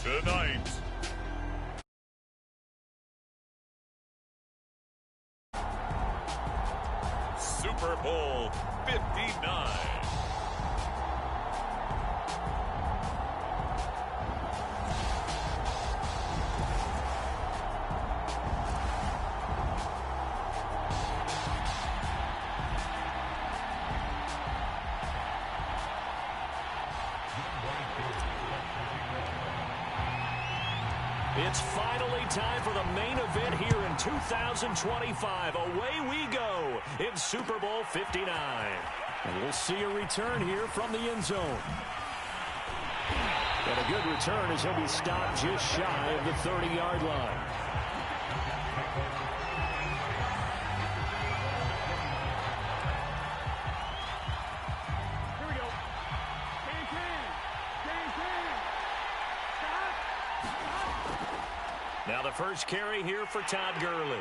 tonight. Super Bowl 59. It's finally time for the main event here in 2025. Away we go in Super Bowl 59. And we'll see a return here from the end zone. And a good return as he'll be stopped just shy of the 30-yard line. Now the first carry here for Todd Gurley.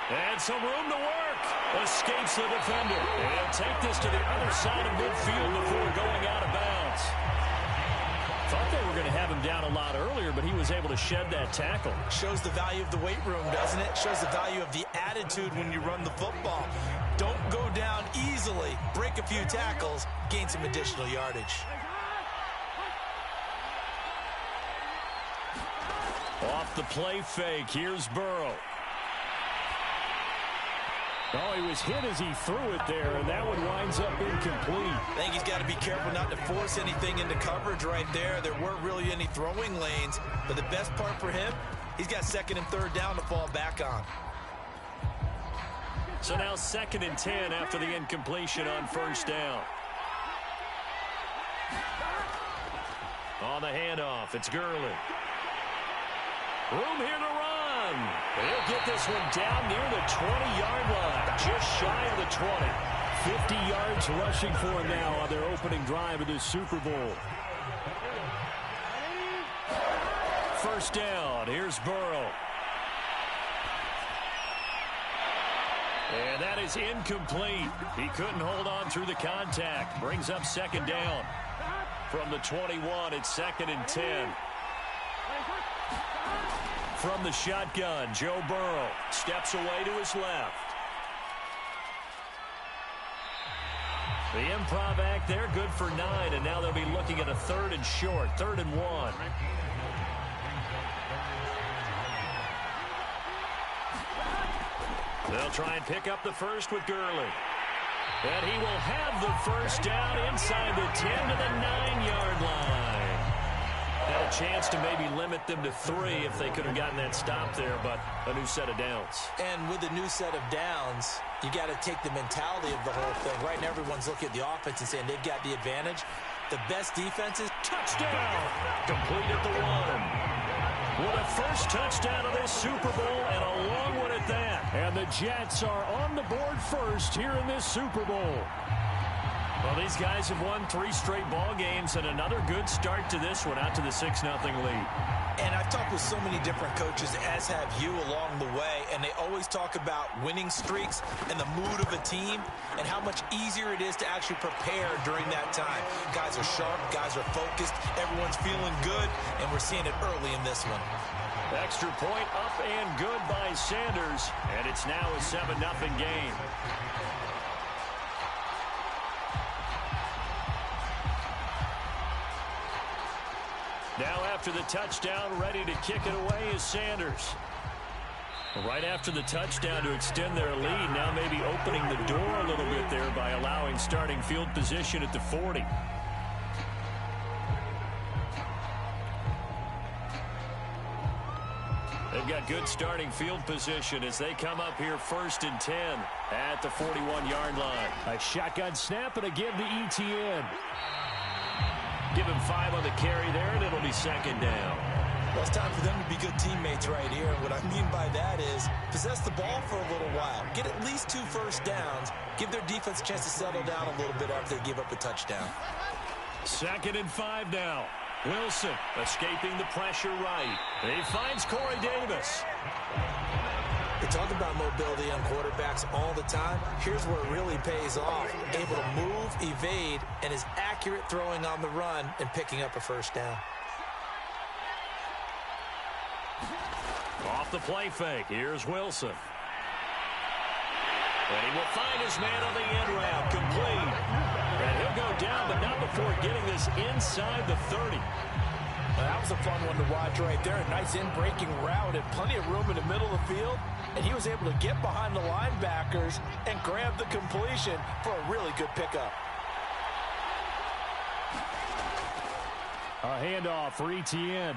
And some room to work. Escapes the defender. And he'll take this to the other side of midfield before going out of bounds. Thought they were going to have him down a lot earlier, but he was able to shed that tackle. Shows the value of the weight room, doesn't it? Shows the value of the attitude when you run the football. Don't go down easily. Break a few tackles. Gain some additional yardage. Off the play fake, here's Burrow. Oh, he was hit as he threw it there, and that one winds up incomplete. I think he's got to be careful not to force anything into coverage right there. There weren't really any throwing lanes, but the best part for him, he's got second and third down to fall back on. So now 2nd and 10 after the incompletion on first down. On the handoff, it's Gurley. Room here to run. He'll get this one down near the 20-yard line. Just shy of the 20. 50 yards rushing for him now on their opening drive of this Super Bowl. First down. Here's Burrow. And that is incomplete. He couldn't hold on through the contact. Brings up 2nd down. From the 21, it's 2nd and 10. From the shotgun, Joe Burrow steps away to his left. The improv act there, good for 9, and now they'll be looking at a 3rd and short, 3rd and 1. They'll try and pick up the first with Gurley. And he will have the first down inside the 10 to the 9-yard line. Had a chance to maybe limit them to 3 if they could have gotten that stop there, but a new set of downs. And with a new set of downs, you got to take the mentality of the whole thing. Right now, everyone's looking at the offense and saying they've got the advantage. The best defenses. Touchdown! Complete at the 1. With a first touchdown of this Super Bowl, and a long one at that. And the Jets are on the board first here in this Super Bowl. Well, these guys have won 3 straight ball games, and another good start to this one, out to the 6-0 lead. And I've talked with so many different coaches, as have you along the way, and they always talk about winning streaks and the mood of a team and how much easier it is to actually prepare during that time. Guys are sharp, guys are focused, everyone's feeling good, and we're seeing it early in this one. Extra point up and good by Sanders, and it's now a 7-0 game. Now after the touchdown, ready to kick it away is Sanders. Right after the touchdown to extend their lead, now maybe opening the door a little bit there by allowing starting field position at the 40. They've got good starting field position as they come up here 1st and 10 at the 41-yard line. A shotgun snap and a give to ETN. Give him 5 on the carry there, and it'll be 2nd down. Well, it's time for them to be good teammates right here. And what I mean by that is possess the ball for a little while. Get at least 2 first downs. Give their defense a chance to settle down a little bit after they give up a touchdown. 2nd and 5 now. Wilson escaping the pressure right. He finds Corey Davis. We talk about mobility on quarterbacks all the time. Here's where it really pays off. Able to move, evade, and is accurate throwing on the run and picking up a first down. Off the play fake, here's Wilson. And he will find his man on the end route, complete. And he'll go down, but not before getting this inside the 30. Well, that was a fun one to watch right there. A nice in-breaking route and plenty of room in the middle of the field. And he was able to get behind the linebackers and grab the completion for a really good pickup. A handoff for ETN.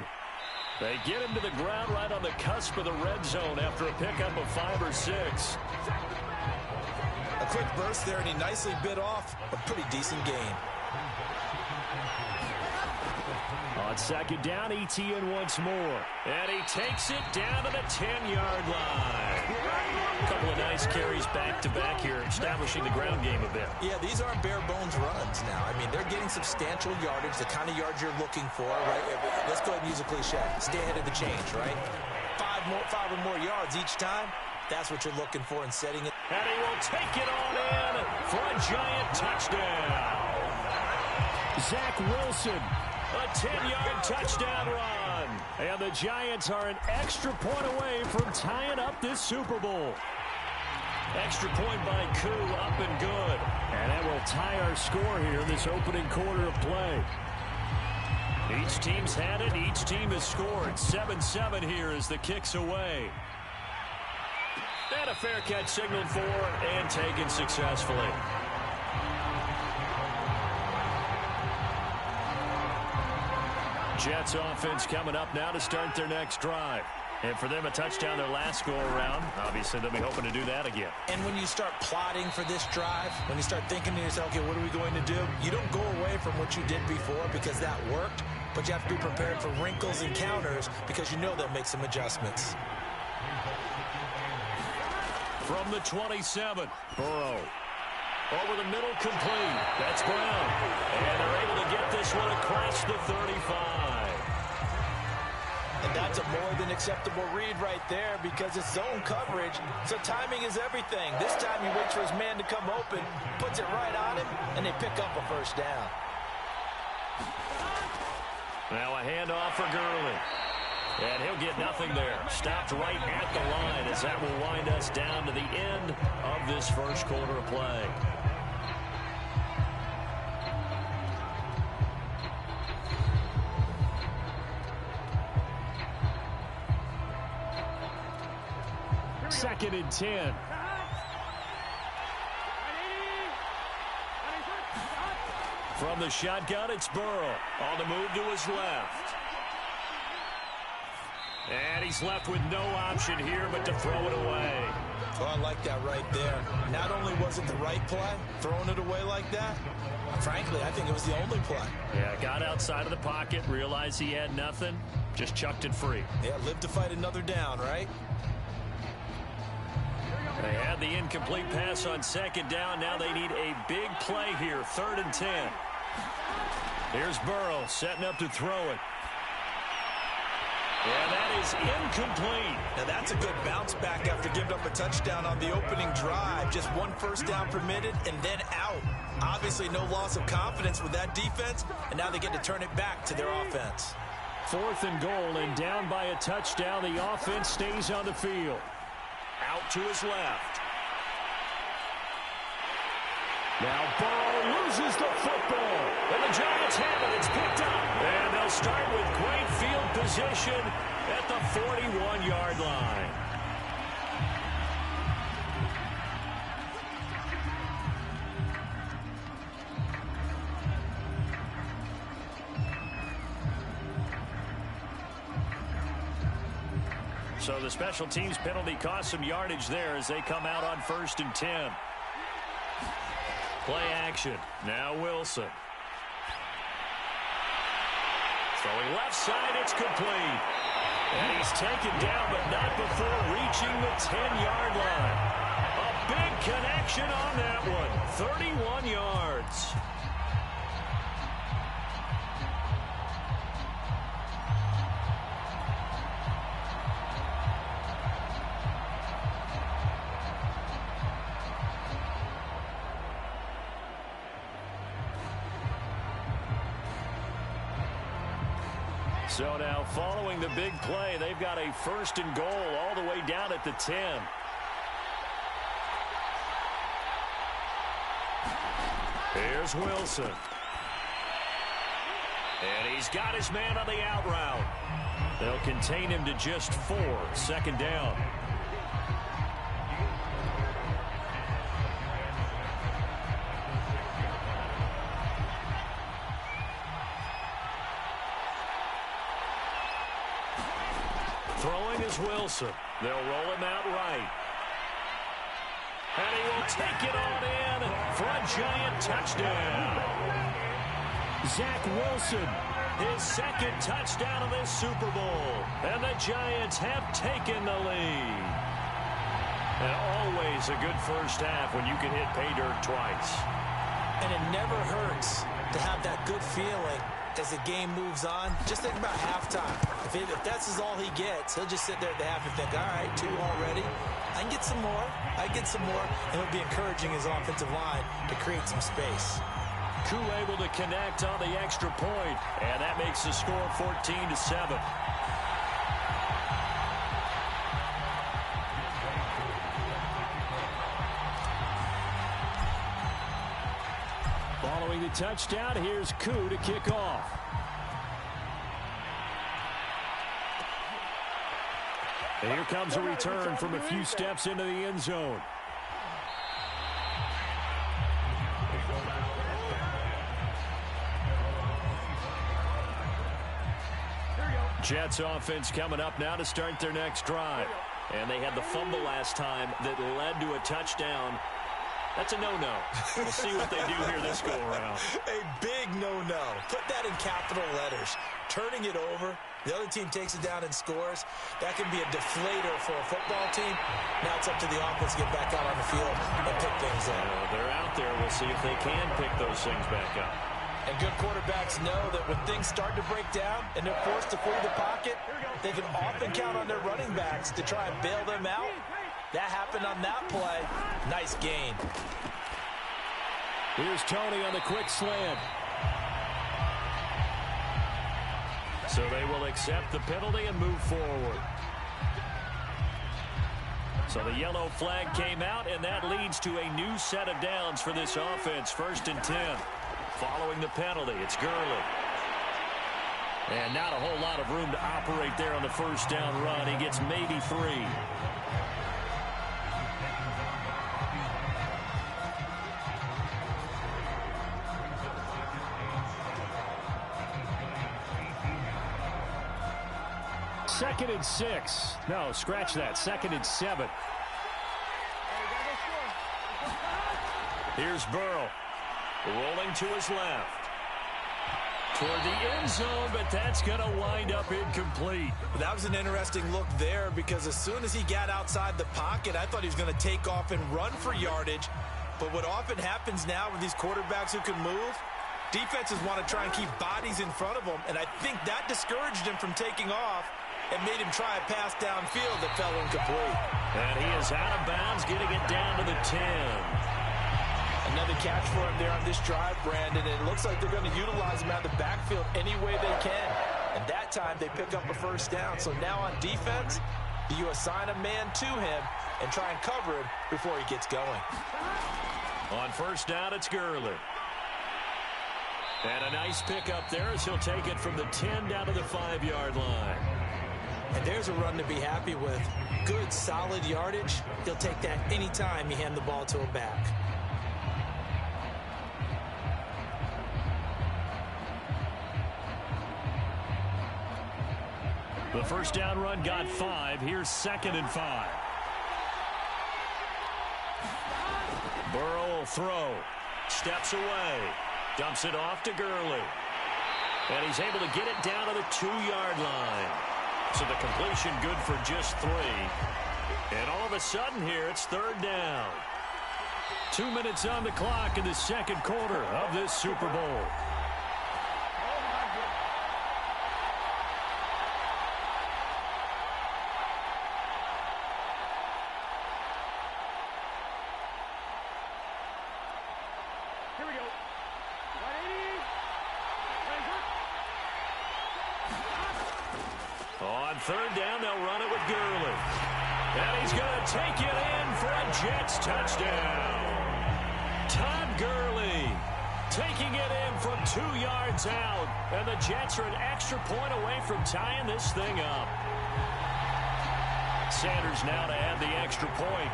They get him to the ground right on the cusp of the red zone after a pickup of 5 or 6. A quick burst there, and he nicely bit off a pretty decent gain. On second down, ETN once more. And he takes it down to the 10-yard line. A couple of nice carries back-to-back here, establishing the ground game a bit. Yeah, these aren't bare-bones runs now. I mean, they're getting substantial yardage, the kind of yards you're looking for, right? Let's go ahead and use a cliche. Stay ahead of the change, right? Five or more yards each time. That's what you're looking for in setting it. And he will take it on in for a giant touchdown. Zach Wilson, a 10-yard touchdown run. And the Giants are an extra point away from tying up this Super Bowl. Extra point by Koo, up and good. And that will tie our score here in this opening quarter of play. Each team's had it. Each team has scored. 7-7 here as the kick's away. And a fair catch signaled for and taken successfully. Jets offense coming up now to start their next drive. And for them, a touchdown their last go-around. Obviously, they'll be hoping to do that again. And when you start plotting for this drive, when you start thinking to yourself, okay, what are we going to do? You don't go away from what you did before because that worked, but you have to be prepared for wrinkles and counters because you know they'll make some adjustments. From the 27, Burrow. Over the middle, complete. That's Brown. And they're able to get this one across the 35. And that's a more than acceptable read right there because it's zone coverage, so timing is everything. This time he waits for his man to come open, puts it right on him, and they pick up a first down. Now a handoff for Gurley. And he'll get nothing there. Stopped right at the line as that will wind us down to the end of this first quarter of play. Second and 10. From the shotgun, it's Burrow. On the move to his left. And he's left with no option here but to throw it away. Oh, I like that right there. Not only was it the right play, throwing it away like that, frankly, I think it was the only play. Yeah, got outside of the pocket, realized he had nothing, just chucked it free. Yeah, live to fight another down, right? They had the incomplete pass on second down. Now they need a big play here, 3rd and 10. Here's Burrow setting up to throw it. And that is incomplete. Now that's a good bounce back after giving up a touchdown on the opening drive. Just one first down permitted and then out. Obviously no loss of confidence with that defense, and now they get to turn it back to their offense. 4th and goal and down by a touchdown. The offense stays on the field. Out to his left. Now Burrow loses the football. And the Giants have it. It's picked up. And they'll start with great field position at the 41-yard line. So the special teams penalty cost some yardage there as they come out on 1st and 10. Play action. Now Wilson. Throwing left side, it's complete. And he's taken down, but not before reaching the 10-yard line. A big connection on that one. 31 yards. So now following the big play, they've got a 1st and goal all the way down at the 10. Here's Wilson. And he's got his man on the out route. They'll contain him to just 4. 2nd down. Throwing is Wilson. They'll roll him out right. And he will take it on in for a giant touchdown. Zach Wilson, his 2nd touchdown of this Super Bowl. And the Giants have taken the lead. And always a good first half when you can hit pay dirt twice. And it never hurts to have that good feeling as the game moves on. Just think about halftime. If that's all he gets, he'll just sit there at the half and think, all right, 2 already. I can get some more. I can get some more. And he'll be encouraging his offensive line to create some space. Koo able to connect on the extra point, and that makes the score 14-7. Following the touchdown, here's Koo to kick off. And here comes a return from a few steps into the end zone. Jets offense coming up now to start their next drive. And they had the fumble last time that led to a touchdown. That's a no-no. We'll see what they do here this go-around. A big no-no. Put that in capital letters. Turning it over. The other team takes it down and scores. That can be a deflator for a football team. Now it's up to the offense to get back out on the field and pick things up. They're out there. We'll see if they can pick those things back up. And good quarterbacks know that when things start to break down and they're forced to flee the pocket, they can often count on their running backs to try and bail them out. That happened on that play. Nice gain. Here's Tony on the quick slant. So they will accept the penalty and move forward. So the yellow flag came out, and that leads to a new set of downs for this offense. 1st and 10. Following the penalty, it's Gurley. And not a whole lot of room to operate there on the 1st down run. He gets maybe 3. Second and 6. No, scratch that. 2nd and 7. Here's Burrow. Rolling to his left. Toward the end zone, but that's going to wind up incomplete. That was an interesting look there because as soon as he got outside the pocket, I thought he was going to take off and run for yardage. But what often happens now with these quarterbacks who can move, defenses want to try and keep bodies in front of them, and I think that discouraged him from taking off and made him try a pass downfield that fell incomplete. And he is out of bounds, getting it down to the 10. Another catch for him there on this drive, Brandon, and it looks like they're going to utilize him out of the backfield any way they can. And that time they pick up a 1st down. So now on defense, you assign a man to him and try and cover him before he gets going. On 1st down, it's Gurley. And a nice pickup there as he'll take it from the 10 down to the 5-yard line. And there's a run to be happy with. Good, solid yardage. He'll take that anytime you hand the ball to a back. The 1st down run got 5. Here's 2nd and 5. Burrow will throw. Steps away. Dumps it off to Gurley. And he's able to get it down to the 2-yard line. So the completion good for just 3. And all of a sudden here, it's 3rd down. 2 minutes on the clock in the 2nd quarter of this Super Bowl. On third down, they'll run it with Gurley. And he's going to take it in for a Jets touchdown. Todd Gurley taking it in from 2 yards out. And the Jets are an extra point away from tying this thing up. Sanders now to add the extra point.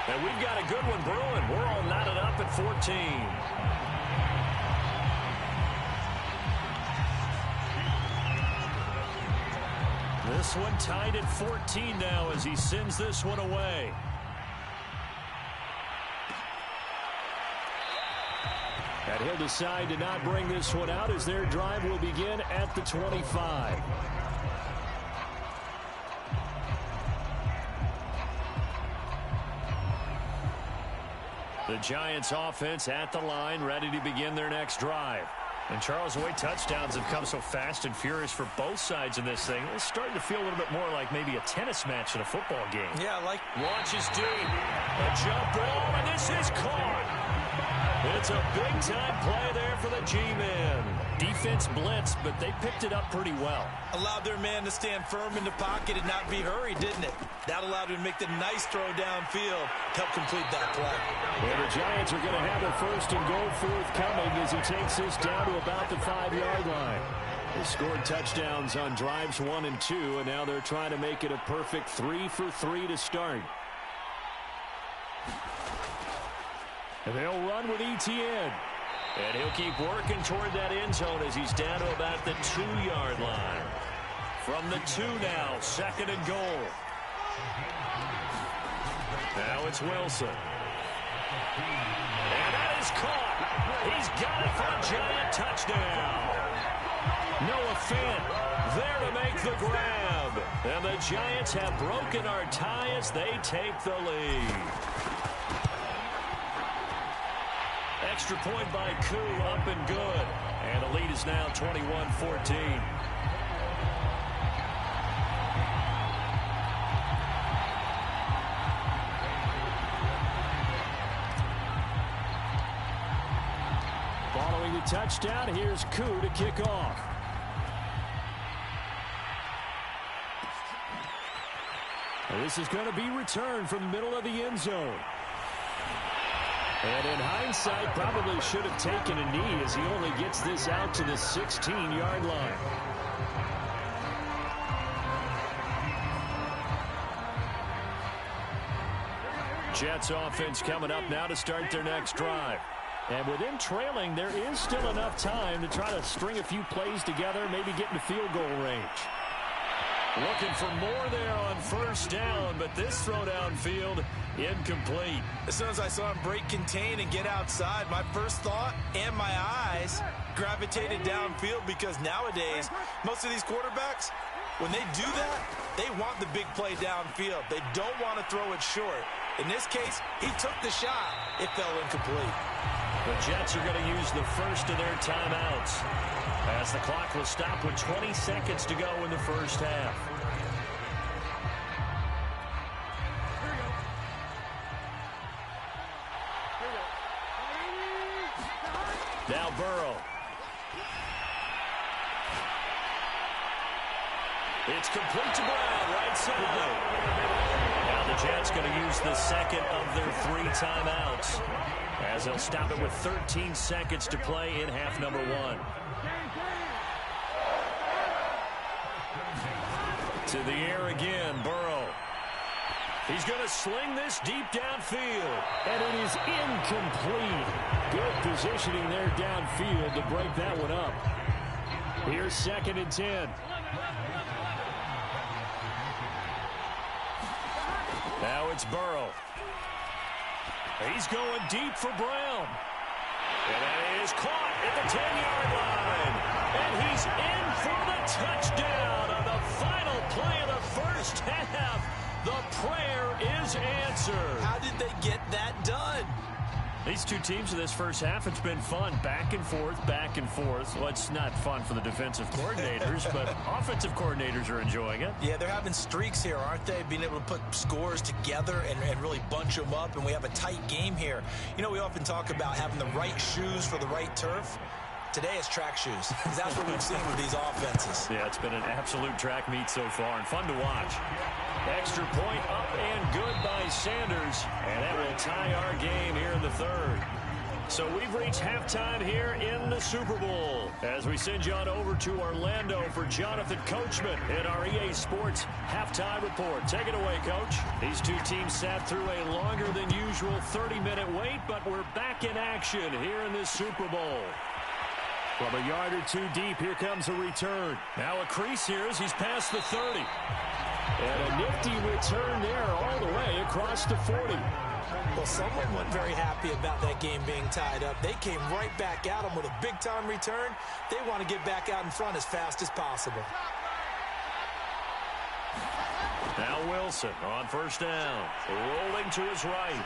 And we've got a good one brewing. We're all knotted up at 14. This one tied at 14 now as he sends this one away. And he'll decide to not bring this one out as their drive will begin at the 25. The Giants offense at the line, ready to begin their next drive. And Charles, the way touchdowns have come so fast and furious for both sides in this thing, it's starting to feel a little bit more like maybe a tennis match in a football game. Yeah, like launches deep. A jump ball, and this is caught. It's a big-time play there for the G-men. Defense blitzed, but they picked it up pretty well. Allowed their man to stand firm in the pocket and not be hurried, didn't it? That allowed him to make the nice throw downfield, help complete that play. Well, the Giants are going to have a first and goal forthcoming as he takes this down to about the 5-yard line. They scored touchdowns on drives 1 and 2, and now they're trying to make it a perfect 3 for 3 to start. And they'll run with ETN. And he'll keep working toward that end zone as he's down to about the 2-yard line. From the 2 now, 2nd and goal. Now it's Wilson. And that is caught. He's got it for a Giant touchdown. Noah Fant there to make the grab. And the Giants have broken our tie as they take the lead. Extra point by Koo, up and good. And the lead is now 21-14. Following the touchdown, here's Koo to kick off. And this is going to be returned from the middle of the end zone. And in hindsight, probably should have taken a knee as he only gets this out to the 16-yard line. Jets offense coming up now to start their next drive. And with them trailing, there is still enough time to try to string a few plays together, maybe get into field goal range. Looking for more there on first down, but this throw downfield incomplete. As soon as I saw him break contain and get outside, my first thought and my eyes gravitated downfield because nowadays, most of these quarterbacks, when they do that, they want the big play downfield. They don't want to throw it short. In this case, he took the shot. It fell incomplete. The Jets are going to use the first of their timeouts as the clock will stop with 20 seconds to go in the first half. Now Burrow. It's complete to Brown, right side. Now the Jets going to use the second of their 3 timeouts as they'll stop it with 13 seconds to play in half number 1. To the air again, Burrow. He's going to sling this deep downfield. And it is incomplete. Good positioning there downfield to break that one up. Here's 2nd and 10. Now it's Burrow. He's going deep for Brown. And that is caught at the 10-yard line. And he's in for the touchdown on the final play of the first half. The prayer is answered. How did they get that done? These two teams in this first half, it's been fun. Back and forth, back and forth. Well, it's not fun for the defensive coordinators, but offensive coordinators are enjoying it. Yeah, they're having streaks here, aren't they? Being able to put scores together and really bunch them up, and we have a tight game here. You know, we often talk about having the right shoes for the right turf. Today it's track shoes, because that's what we've seen with these offenses. Yeah, it's been an absolute track meet so far, and fun to watch. Extra point up and good by Sanders, and that will tie our game here in the third. So we've reached halftime here in the Super Bowl as we send you on over to Orlando for Jonathan Coachman in our EA Sports Halftime Report. Take it away, Coach. These two teams sat through a longer than usual 30-minute wait, but we're back in action here in this Super Bowl. From a yard or two deep, here comes a return. Now a crease here as he's past the 30. And a nifty return there all the way across the 40. Well, someone wasn't very happy about that game being tied up. They came right back at him with a big-time return. They want to get back out in front as fast as possible. Now Wilson on first down. Rolling to his right.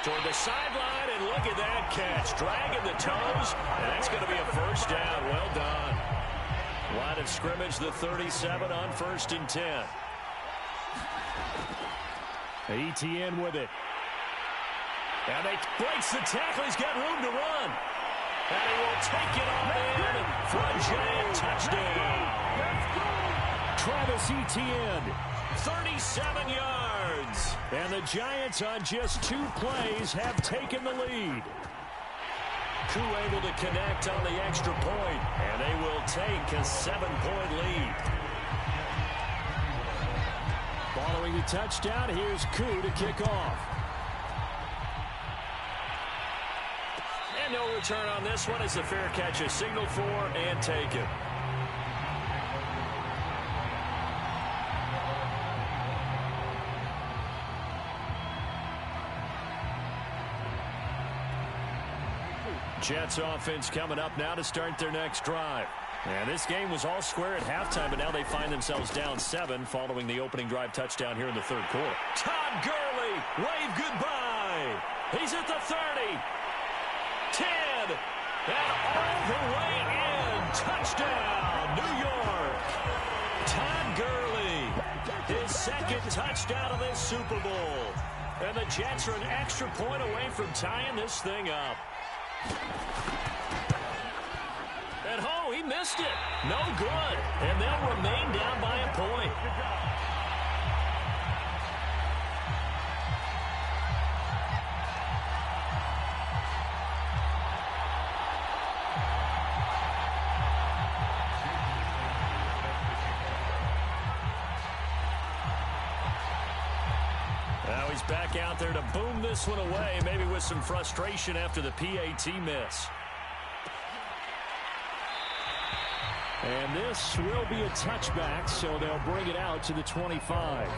Toward the sideline, and look at that catch. Dragging the toes, and that's going to be a first down. Well done. Line of scrimmage, the 37 on 1st and 10. ETN with it. And they breaks the tackle. He's got room to run. And he will take it on in for a giant touchdown. Travis Etienne, 37 yards. And the Giants on just 2 plays have taken the lead. Koo able to connect on the extra point, and they will take a 7-point lead. Following the touchdown, here's Koo to kick off. And no return on this one as the fair catch is signaled for and taken. Jets offense coming up now to start their next drive. And this game was all square at halftime, but now they find themselves down 7 following the opening drive touchdown here in the third quarter. Todd Gurley, wave goodbye. He's at the 30, 10, and all the way in. Touchdown, New York. Todd Gurley, his second touchdown of this Super Bowl. And the Jets are an extra point away from tying this thing up. And oh, he missed it. No good. And they'll remain down by a point. Now he's back out there to boom this one away, maybe with some frustration after the PAT miss. And this will be a touchback, so they'll bring it out to the 25.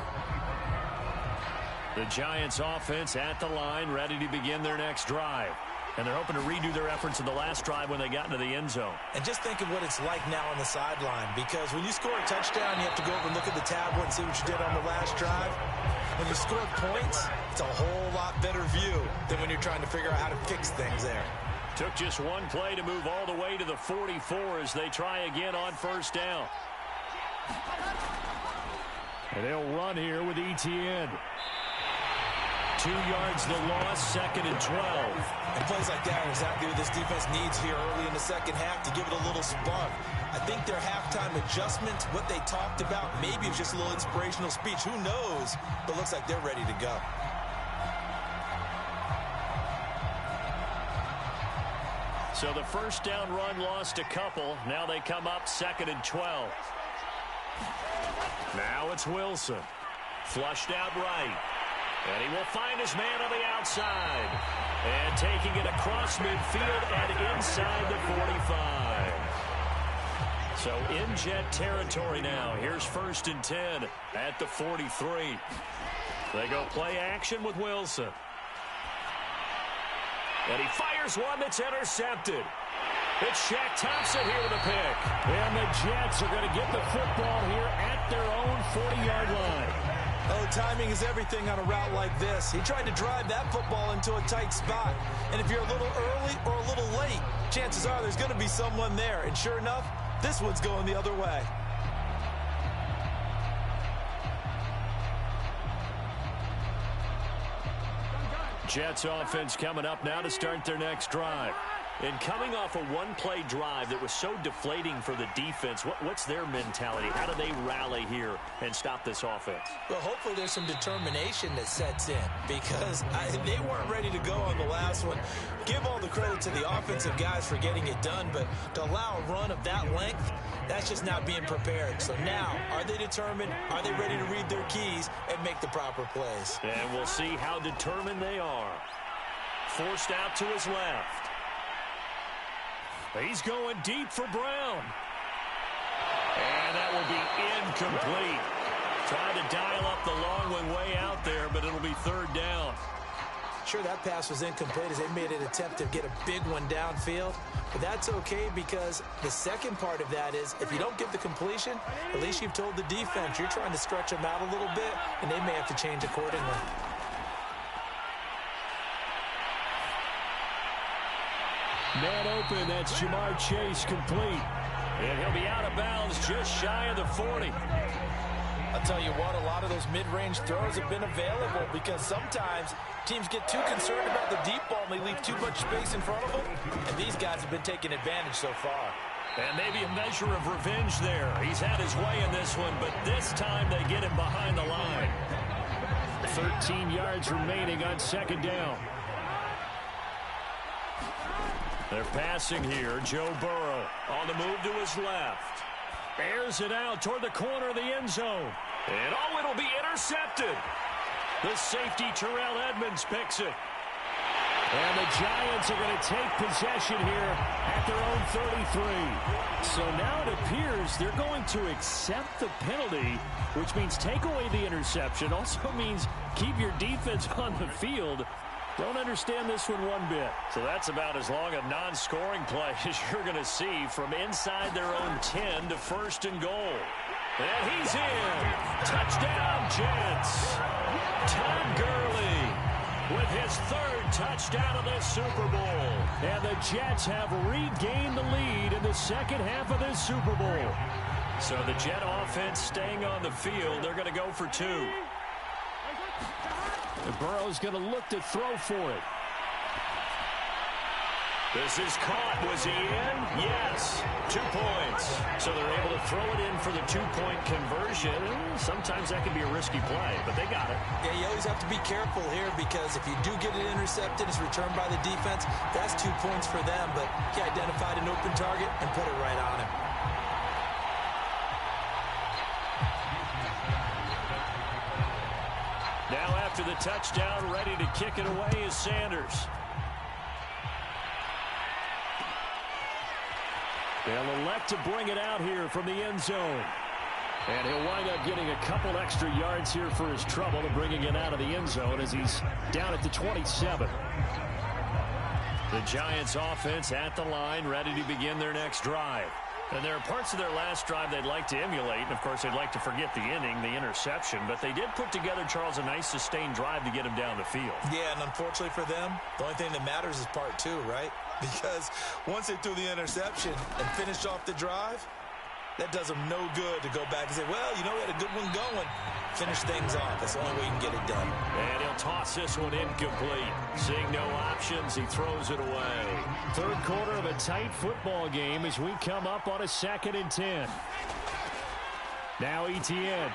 The Giants offense at the line, ready to begin their next drive. And they're hoping to redo their efforts in the last drive when they got into the end zone. And just think of what it's like now on the sideline, because when you score a touchdown, you have to go over and look at the tablet and see what you did on the last drive. When you score points, it's a whole lot better view than when you're trying to figure out how to fix things there. Took just one play to move all the way to the 44 as they try again on first down. And they'll run here with ETN. 2 yards the loss, 2nd and 12. And plays like that are exactly what this defense needs here early in the second half to give it a little spark. I think their halftime adjustment, what they talked about, maybe it's just a little inspirational speech. Who knows? But looks like they're ready to go. So the first down run lost a couple. Now they come up 2nd and 12. Now it's Wilson. Flushed out right. And he will find his man on the outside. And taking it across midfield and inside the 45. So in Jet territory now. Here's 1st and 10 at the 43. They go play action with Wilson. And he fires one that's intercepted. It's Shaq Thompson here with a pick. And the Jets are going to get the football here at their own 40-yard line. Oh, timing is everything on a route like this. He tried to drive that football into a tight spot. And if you're a little early or a little late, chances are there's going to be someone there. And sure enough, this one's going the other way. Jets offense coming up now to start their next drive. And coming off a one-play drive that was so deflating for the defense, what's their mentality? How do they rally here and stop this offense? Well, hopefully there's some determination that sets in because they weren't ready to go on the last one. Give all the credit to the offensive guys for getting it done, but to allow a run of that length, that's just not being prepared. So now, are they determined? Are they ready to read their keys and make the proper plays? And we'll see how determined they are. Forced out to his left. He's going deep for Brown. And that will be incomplete. Trying to dial up the long one way out there, but it'll be third down. Sure, that pass was incomplete as they made an attempt to get a big one downfield. But that's okay because the second part of that is if you don't get the completion, at least you've told the defense you're trying to stretch them out a little bit, and they may have to change accordingly. Man open, that's Jamar Chase complete. And he'll be out of bounds just shy of the 40. I'll tell you what, a lot of those mid-range throws have been available because sometimes teams get too concerned about the deep ball and they leave too much space in front of them. And these guys have been taking advantage so far. And maybe a measure of revenge there. He's had his way in this one, but this time they get him behind the line. 13 yards remaining on second down. They're passing here. Joe Burrow on the move to his left. Airs it out toward the corner of the end zone. And oh, it'll be intercepted. The safety Terrell Edmonds picks it. And the Giants are going to take possession here at their own 33. So now it appears they're going to accept the penalty, which means take away the interception. Also means keep your defense on the field. Don't understand this one bit. So that's about as long a non-scoring play as you're going to see from inside their own 10 to first and goal. And he's in. Touchdown, Jets. Todd Gurley with his third touchdown of the Super Bowl. And the Jets have regained the lead in the second half of this Super Bowl. So the Jet offense staying on the field. They're going to go for two. Burrow's going to look to throw for it. This is caught. Was he in? Yes. 2 points. So they're able to throw it in for the two-point conversion. Sometimes that can be a risky play, but they got it. Yeah, you always have to be careful here because if you do get it intercepted, it's returned by the defense. That's 2 points for them, but he identified an open target and put it right on him. Now after the touchdown, ready to kick it away is Sanders. They'll elect to bring it out here from the end zone. And he'll wind up getting a couple extra yards here for his trouble to bringing it out of the end zone as he's down at the 27. The Giants offense at the line, ready to begin their next drive. And there are parts of their last drive they'd like to emulate. And, of course, they'd like to forget the inning, the interception. But they did put together, Charles, a nice sustained drive to get him down the field. Yeah, and unfortunately for them, the only thing that matters is part two, right? Because once they threw the interception and finished off the drive, that does them no good to go back and say, well, you know, we had a good one going. Finish things off. That's the only way you can get it done. And he'll toss this one incomplete. Seeing no options, he throws it away. Third quarter of a tight football game as we come up on a 2nd and 10. Now Etienne.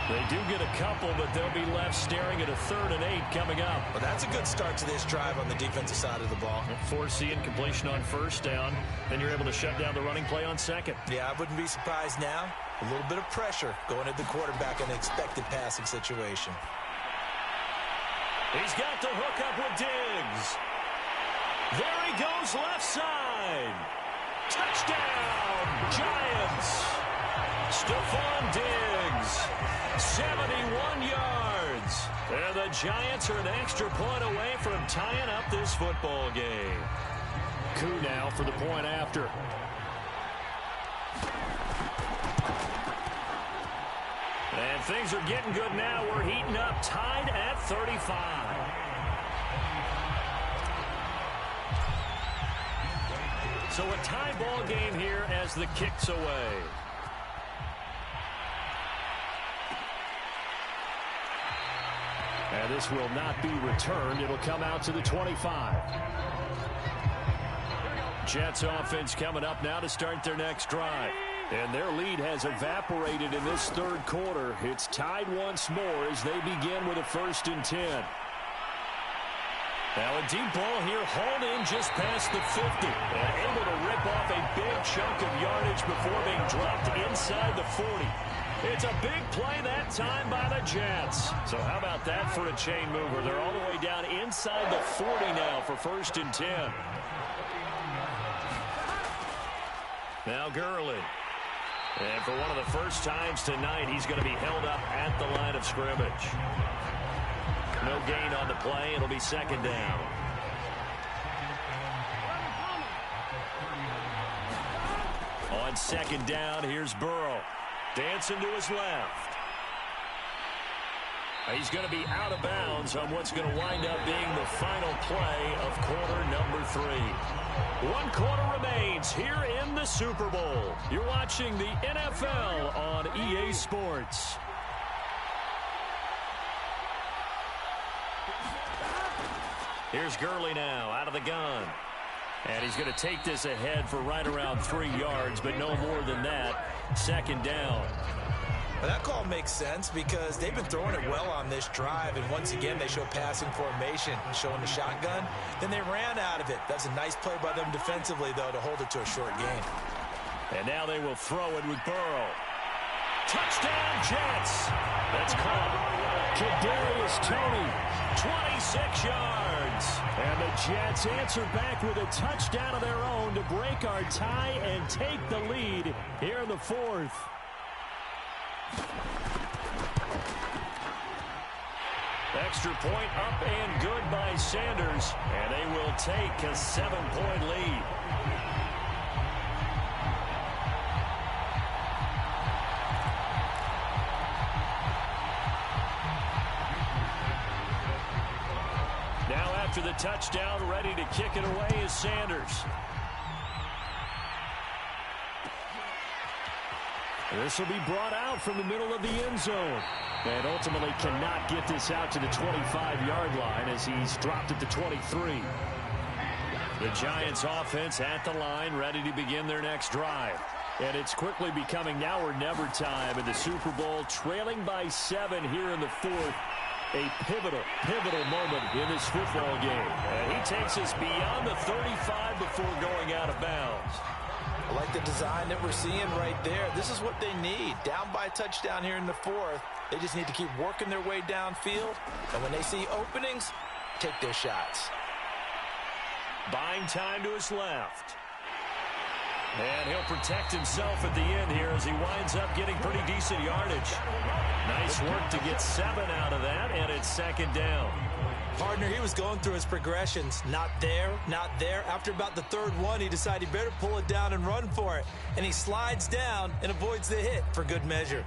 They do get a couple, but they'll be left staring at a 3rd and 8 coming up. Well, that's a good start to this drive on the defensive side of the ball. Force the incompletion on first down. Then you're able to shut down the running play on second. Yeah, I wouldn't be surprised now. A little bit of pressure going at the quarterback in an expected passing situation. He's got the hook up with Diggs. There he goes left side. Touchdown, Giants. Stephon Diggs. 71 yards. And the Giants are an extra point away from tying up this football game. Coup now for the point after. And things are getting good now. We're heating up, tied at 35. So a tie ball game here as the kick's away. And this will not be returned. It'll come out to the 25. Jets offense coming up now to start their next drive. And their lead has evaporated in this third quarter. It's tied once more as they begin with a 1st and 10. Now a deep ball here, hauled in just past the 50. And able to rip off a big chunk of yardage before being dropped inside the 40. It's a big play that time by the Jets. So how about that for a chain mover? They're all the way down inside the 40 now for 1st and 10. Now Gurley. And for one of the first times tonight, he's going to be held up at the line of scrimmage. No gain on the play. It'll be 2nd down. On 2nd down, here's Burrow. Dancing to his left. He's going to be out of bounds on what's going to wind up being the final play of quarter number 3. 1 quarter remains here in the Super Bowl. You're watching the NFL on EA Sports. Here's Gurley now out of the gun. And he's going to take this ahead for right around 3 yards, but no more than that. 2nd down. Well, that call makes sense because they've been throwing it well on this drive, and once again they show passing formation, showing the shotgun. Then they ran out of it. That's a nice play by them defensively, though, to hold it to a short gain. And now they will throw it with Burrow. Touchdown, Jets. That's caught. Kadarius Toney, 26 yards. And the Jets answer back with a touchdown of their own to break our tie and take the lead here in the 4th. Extra point up and good by Sanders. And they will take a 7-point lead. Now after the touchdown, ready to kick it away is Sanders. This will be brought out from the middle of the end zone. And ultimately cannot get this out to the 25-yard line as he's dropped at the 23. The Giants offense at the line, ready to begin their next drive. And it's quickly becoming now or never time in the Super Bowl, trailing by 7 here in the 4th. A pivotal moment in this football game. And he takes us beyond the 35 before going out of bounds. I like the design that we're seeing right there. This is what they need. Down by a touchdown here in the 4th. They just need to keep working their way downfield. And when they see openings, take their shots. Buying time to his left. And he'll protect himself at the end here as he winds up getting pretty decent yardage. Nice work to get 7 out of that, and it's 2nd down. Partner, he was going through his progressions. Not there, not there. After about the 3rd one, he decided he better pull it down and run for it. And he slides down and avoids the hit for good measure.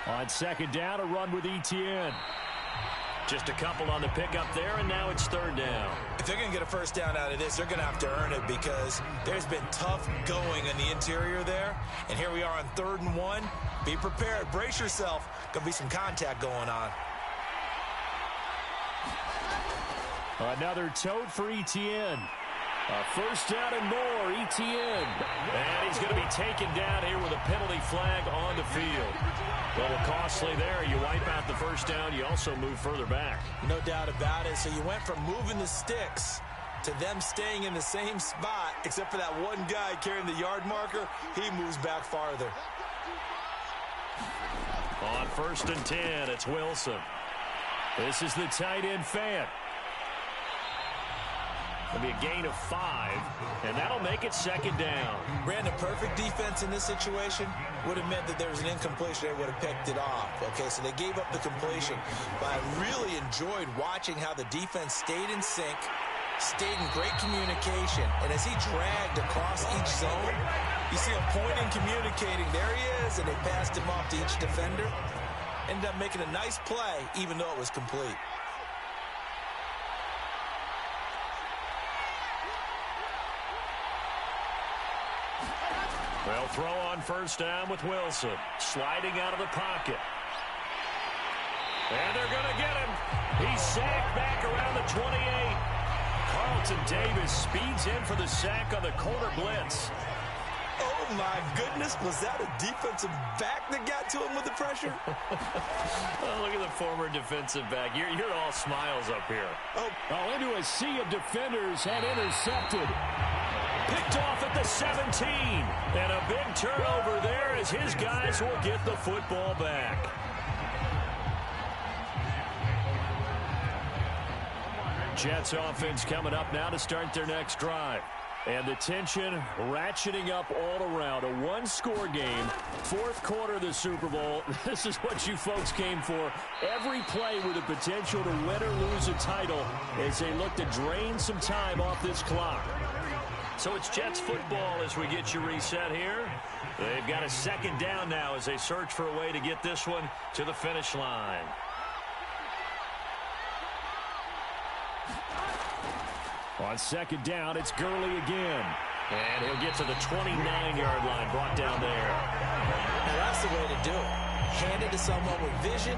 On 2nd down, a run with Etienne. Just a couple on the pickup there, and now it's 3rd down. If they're going to get a 1st down out of this, they're going to have to earn it because there's been tough going in the interior there. And here we are on 3rd and 1. Be prepared. Brace yourself. Going to be some contact going on. Another tote for Etienne. A 1st down and more, Etienne. And he's going to be taken down here with a penalty flag on the field. A little costly there. You wipe out the 1st down. You also move further back. No doubt about it. So you went from moving the sticks to them staying in the same spot, except for that one guy carrying the yard marker. He moves back farther. On 1st and 10, it's Wilson. This is the tight end Fant. It'll be a gain of 5, and that'll make it 2nd down. Brandon, perfect defense in this situation would have meant that there was an incompletion. They would have picked it off. Okay, so they gave up the completion. But I really enjoyed watching how the defense stayed in sync, stayed in great communication. And as he dragged across each zone, you see him pointing, communicating. There he is, and they passed him off to each defender. Ended up making a nice play, even though it was complete. They'll throw on first down with Wilson. Sliding out of the pocket. And they're going to get him. He's sacked back around the 28. Carlton Davis speeds in for the sack on the corner blitz. Oh, my goodness. Was that a defensive back that got to him with the pressure? Oh, look at the former defensive back. You're all smiles up here. Oh, into a sea of defenders and intercepted. Picked off at the 17. And a big turnover there as his guys will get the football back. Jets offense coming up now to start their next drive. And the tension ratcheting up all around. A one-score game, fourth quarter of the Super Bowl. This is what you folks came for. Every play with the potential to win or lose a title as they look to drain some time off this clock. So it's Jets football as we get you reset here. They've got a second down now as they search for a way to get this one to the finish line. On second down, it's Gurley again. And he'll get to the 29-yard line, brought down there. Now that's the way to do it. Hand it to someone with vision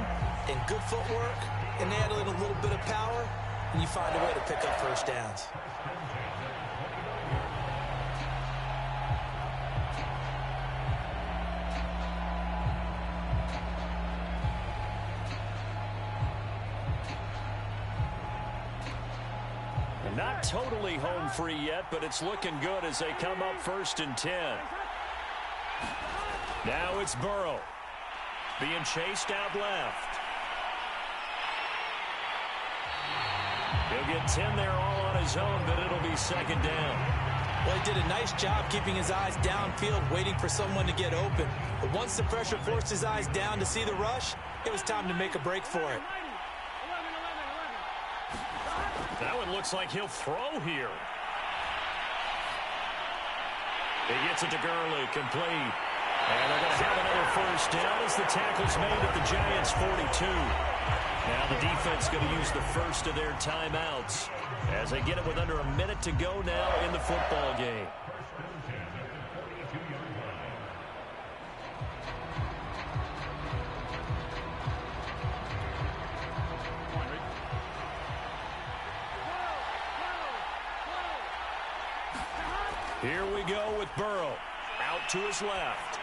and good footwork, and add a little bit of power, and you find a way to pick up first downs. Not totally home free yet, but it's looking good as they come up 1st and 10. Now it's Burrow being chased out left. He'll get 10 there all on his own, but it'll be second down. Well, he did a nice job keeping his eyes downfield, waiting for someone to get open. But once the pressure forced his eyes down to see the rush, it was time to make a break for it. That one looks like he'll throw here. He gets it to Gurley, complete. And they're going to have another first down as the tackle's made at the Giants' 42. Now the defense going to use the first of their timeouts as they get it with under a minute to go now in the football game. Here we go with Burrow. Out to his left.